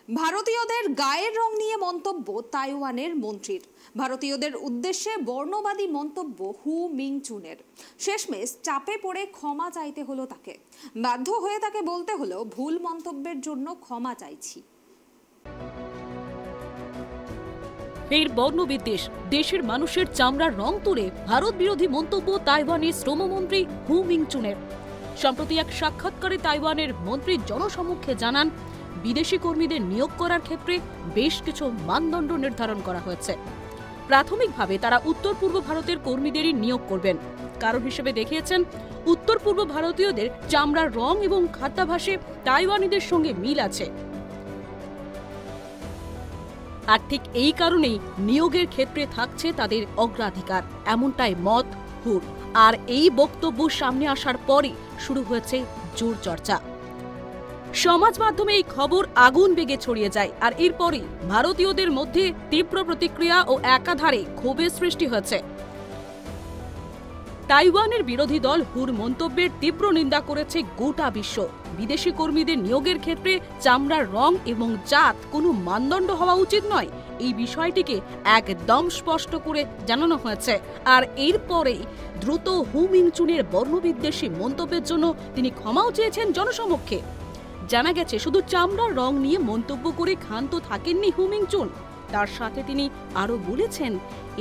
ভারতীয়দের গায়ের রং নিয়ে মন্তব্য তাইওয়ানের মন্ত্রীর। ভারতীয়দের উদ্দেশ্যে বর্ণবাদী মন্তব্য হু মিংচুনের। শেষমেশ চাপে পড়ে ক্ষমা চাইতে হলো তাকে। বাধ্য হয়ে তাকে বলতে হলো ভুল মন্তব্যের জন্য ক্ষমা চাইছি। ফের বর্ণবিদ্বেষ, দেশের মানুষের চামড়ার রং তুলে ভারত বিরোধী মন্তব্য তাইওয়ানের শ্রমমন্ত্রী হু মিংচুনের। সম্প্রতি এক সাক্ষাৎকারে তাইওয়ানের মন্ত্রী জনসমক্ষে জানান, বিদেশি কর্মীদের নিয়োগ করার ক্ষেত্রে বেশ কিছু মানদণ্ড নির্ধারণ করা হয়েছে। প্রাথমিকভাবে তারা উত্তর পূর্ব ভারতের কর্মীদেরই নিয়োগ করবেন। কারণ হিসেবে দেখিয়েছেন, উত্তর পূর্ব ভারতীয়দের চামড়ার রং এবং খাদ্যাভ্যাসে তাইওয়ানিদের সঙ্গে মিল আছে। আর ঠিক এই কারণেই নিয়োগের ক্ষেত্রে থাকছে তাদের অগ্রাধিকার, এমনটাই মত হুর। আর এই বক্তব্য সামনে আসার পরই শুরু হয়েছে জোর চর্চা। সমাজ মাধ্যমে এই খবর আগুন বেগে ছড়িয়ে যায়, আর এরপরই ভারতীয়দের মধ্যে তীব্র প্রতিক্রিয়া ও একাধারে ক্ষোভের সৃষ্টি হয়েছে। তাইওয়ানের বিরোধী দল হুর মন্তব্যের তীব্র নিন্দা করেছে গোটা বিশ্ব। বিদেশি কর্মীদের নিয়োগের ক্ষেত্রে চামড়ার রং এবং জাত কোনো মানদণ্ড হওয়া উচিত নয়, এই বিষয়টিকে একদম স্পষ্ট করে জানানো হয়েছে। আর এরপরেই দ্রুত হু মিংচুনের বর্ণবিদ্বেষী মন্তব্যের জন্য তিনি ক্ষমাও চেয়েছেন জনসমক্ষে। জানা গেছে, শুধু চামড়ার রং নিয়ে মন্তব্য করে ক্ষান্ত থাকেননি হু মিংচুন। তার সাথে তিনি আরো বলেছেন,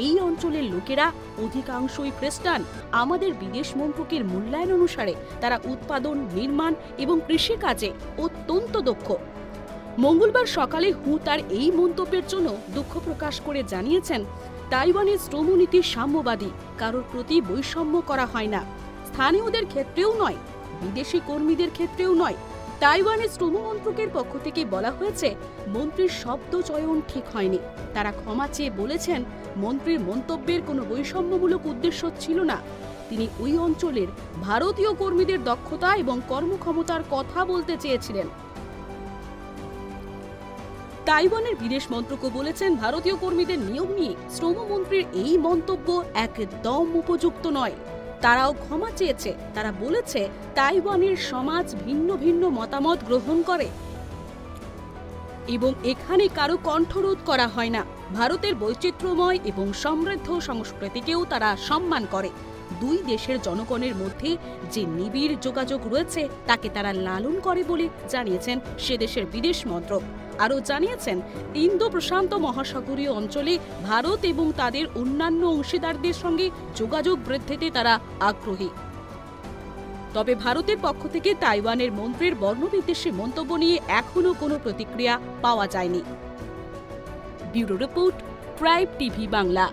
এই অঞ্চলের লোকেরা অধিকাংশই খ্রিস্টান। আমাদের বিদেশ মন্ত্রকের মূল্যায়ন অনুসারে তারা উৎপাদন, নির্মাণ এবং কৃষিকাজে অত্যন্ত দক্ষ। মঙ্গলবার সকালে হু তার এই মন্তব্যের জন্য দুঃখ প্রকাশ করে জানিয়েছেন, তাইওয়ানের শ্রমনীতি সাম্যবাদী, কারোর প্রতি বৈষম্য করা হয় না। স্থানীয়দের ক্ষেত্রেও নয়, বিদেশি কর্মীদের ক্ষেত্রেও নয়। তাইওয়ানের শ্রম মন্ত্রকের পক্ষ থেকে বলা হয়েছে, মন্ত্রীর শব্দ চয়ন ঠিক হয়নি। তারা ক্ষমা চেয়ে বলেছেন, মন্ত্রীর মন্তব্যের কোনো বৈষম্যমূলক উদ্দেশ্য ছিল না। তিনি ওই অঞ্চলের ভারতীয় কর্মীদের দক্ষতা এবং কর্মক্ষমতার কথা বলতে চেয়েছিলেন। তাইওয়ানের বিদেশ মন্ত্রকও বলেছেন, ভারতীয় কর্মীদের নিয়োগ নিয়ে শ্রমমন্ত্রীর এই মন্তব্য একদম উপযুক্ত নয়। তারাও ক্ষমা চেয়েছে। তারা বলেছে, তাইওয়ানের সমাজ ভিন্ন ভিন্ন মতামত গ্রহণ করে এবং এখানে কারো কণ্ঠরোধ করা হয় না। ভারতের বৈচিত্র্যময় এবং সমৃদ্ধ সংস্কৃতিকেও তারা সম্মান করে। দুই দেশের জনগণের মধ্যে যে নিবিড় যোগাযোগ রয়েছে তাকে তারা লালন করে বলে জানিয়েছেন সে দেশের বিদেশ মন্ত্রক। আরও জানিয়েছেন, ইন্দো প্রশান্ত মহাসাগরীয় অঞ্চলে ভারত এবং তাদের অন্যান্য অংশীদারদের সঙ্গে যোগাযোগ বৃদ্ধিতে তারা আগ্রহী। তবে ভারতের পক্ষ থেকে তাইওয়ানের মন্ত্রীর বর্ণবিদ্বেষী মন্তব্য নিয়ে এখনো কোনো প্রতিক্রিয়া পাওয়া যায়নি। Bureau report, tribe TV Bangla.